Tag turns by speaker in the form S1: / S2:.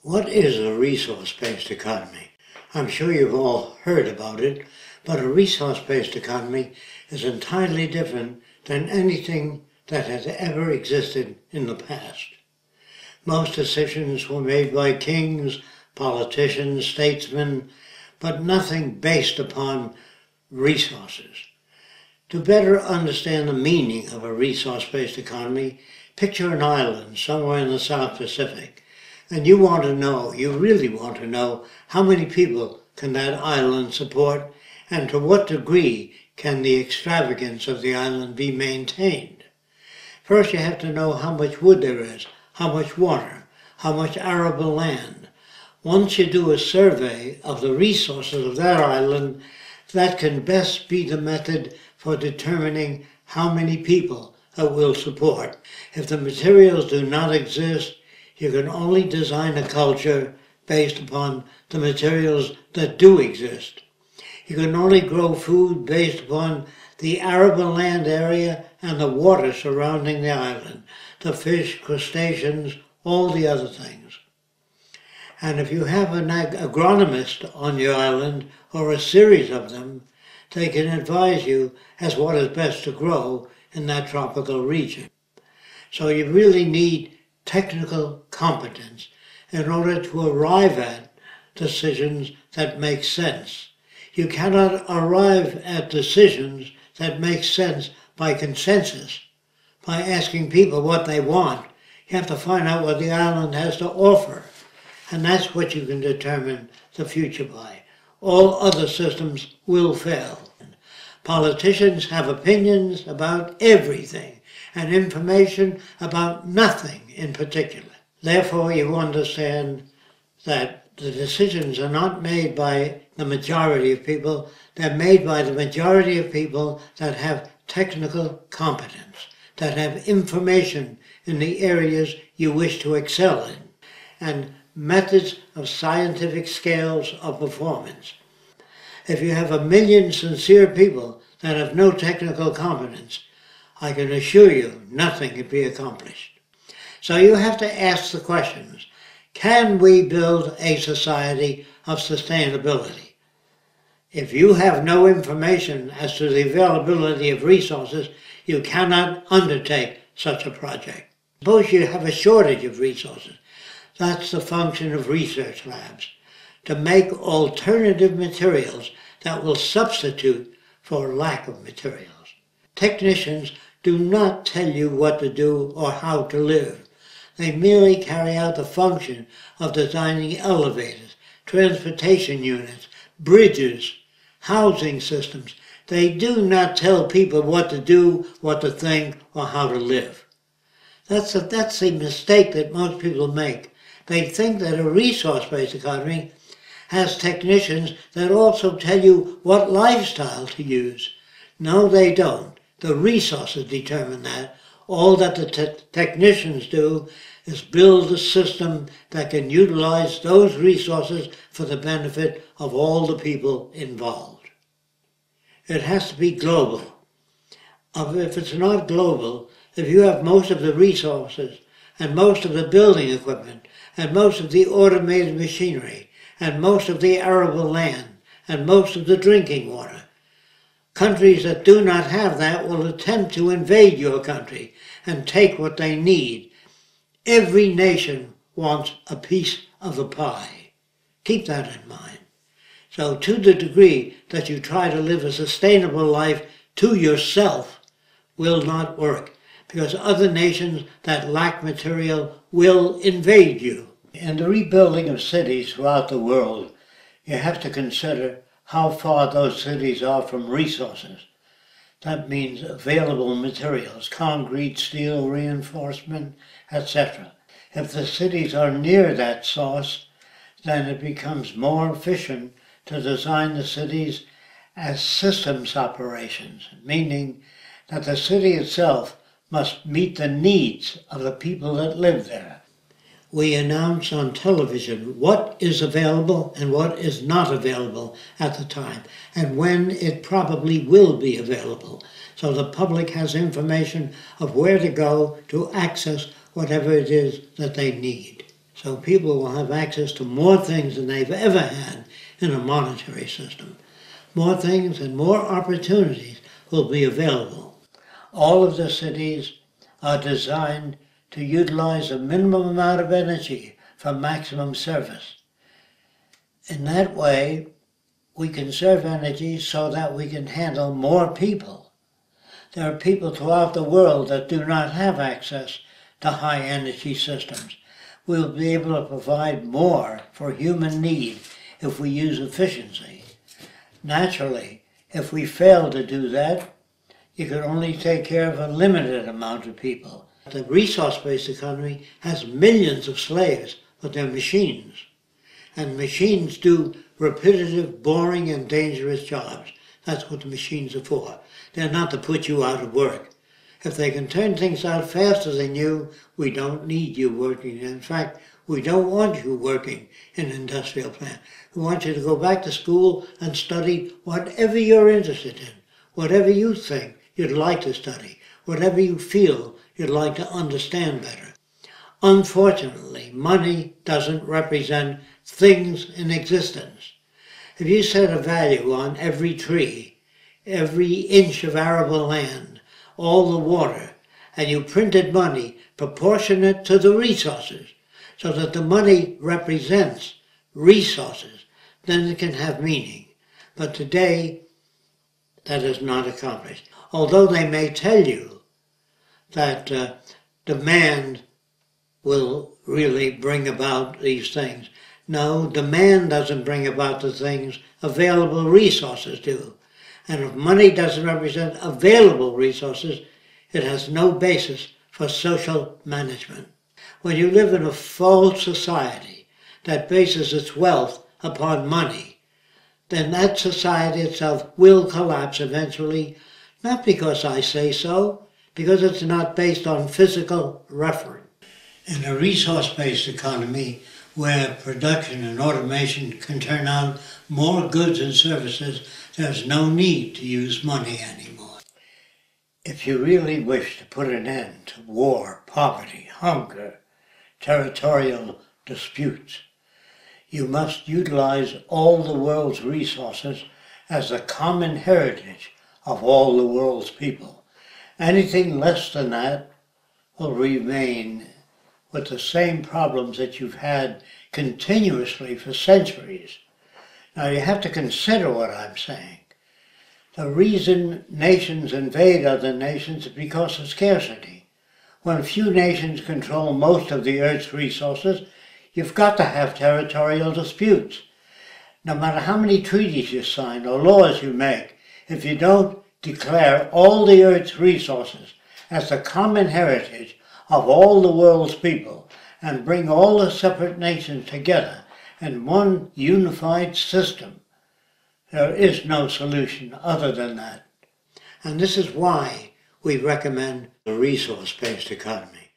S1: What is a resource-based economy? I'm sure you've all heard about it, but a resource-based economy is entirely different than anything that has ever existed in the past. Most decisions were made by kings, politicians, statesmen, but nothing based upon resources. To better understand the meaning of a resource-based economy, picture an island somewhere in the South Pacific. And you really want to know how many people can that island support and to what degree can the extravagance of the island be maintained. First, you have to know how much wood there is, how much water, how much arable land. Once you do a survey of the resources of that island, that can best be the method for determining how many people it will support. If the materials do not exist, you can only design a culture based upon the materials that do exist. You can only grow food based upon the arable land area and the water surrounding the island, the fish, crustaceans, all the other things. And if you have an agronomist on your island, or a series of them, they can advise you as what is best to grow in that tropical region. So you really need technical competence in order to arrive at decisions that make sense. You cannot arrive at decisions that make sense by consensus, by asking people what they want. You have to find out what the island has to offer, and that's what you can determine the future by. All other systems will fail. Politicians have opinions about everything and information about nothing in particular. Therefore, you understand that the decisions are not made by the majority of people, they're made by the majority of people that have technical competence, that have information in the areas you wish to excel in, and methods of scientific scales of performance. If you have 1 million sincere people that have no technical competence, I can assure you nothing can be accomplished. So you have to ask the questions, can we build a society of sustainability? If you have no information as to the availability of resources, you cannot undertake such a project. Suppose you have a shortage of resources. That's the function of research labs, to make alternative materials that will substitute for lack of materials. Technicians do not tell you what to do or how to live. They merely carry out the function of designing elevators, transportation units, bridges, housing systems. They do not tell people what to do, what to think, or how to live. That's a mistake that most people make. They think that a resource-based economy has technicians that also tell you what lifestyle to use. No, they don't. The resources determine that. All that the technicians do is build a system that can utilize those resources for the benefit of all the people involved. It has to be global. If it's not global, if you have most of the resources and most of the building equipment and most of the automated machinery and most of the arable land and most of the drinking water, countries that do not have that will attempt to invade your country and take what they need. Every nation wants a piece of the pie. Keep that in mind. So to the degree that you try to live a sustainable life to yourself will not work, because other nations that lack material will invade you. In the rebuilding of cities throughout the world, you have to consider how far those cities are from resources. That means available materials, concrete, steel, reinforcement, etc. If the cities are near that source, then it becomes more efficient to design the cities as systems operations, meaning that the city itself must meet the needs of the people that live there. We announce on television what is available and what is not available at the time, and when it probably will be available, so the public has information of where to go to access whatever it is that they need. So people will have access to more things than they've ever had in a monetary system. More things and more opportunities will be available. All of the cities are designed to utilize a minimum amount of energy for maximum service. In that way, we conserve energy so that we can handle more people. There are people throughout the world that do not have access to high energy systems. We'll be able to provide more for human need if we use efficiency. Naturally, if we fail to do that, you can only take care of a limited amount of people. The resource-based economy has millions of slaves, but they're machines. And machines do repetitive, boring, and dangerous jobs. That's what the machines are for. They're not to put you out of work. If they can turn things out faster than you, we don't need you working. In fact, we don't want you working in an industrial plant. We want you to go back to school and study whatever you're interested in, whatever you think you'd like to study, whatever you feel you'd like to understand better. Unfortunately, money doesn't represent things in existence. If you set a value on every tree, every inch of arable land, all the water, and you printed money proportionate to the resources, so that the money represents resources, then it can have meaning. But today, that is not accomplished. Although they may tell you that demand will really bring about these things. No, demand doesn't bring about the things, available resources do. And if money doesn't represent available resources, it has no basis for social management. When you live in a false society that bases its wealth upon money, then that society itself will collapse eventually, not because I say so, because it's not based on physical reference. In a resource-based economy, where production and automation can turn out more goods and services, there's no need to use money anymore. If you really wish to put an end to war, poverty, hunger, territorial disputes, you must utilize all the world's resources as a common heritage of all the world's people. Anything less than that will remain with the same problems that you've had continuously for centuries. Now you have to consider what I'm saying. The reason nations invade other nations is because of scarcity. When few nations control most of the Earth's resources, you've got to have territorial disputes. No matter how many treaties you sign or laws you make, if you don't declare all the Earth's resources as the common heritage of all the world's people and bring all the separate nations together in one unified system, there is no solution other than that. And this is why we recommend a resource-based economy.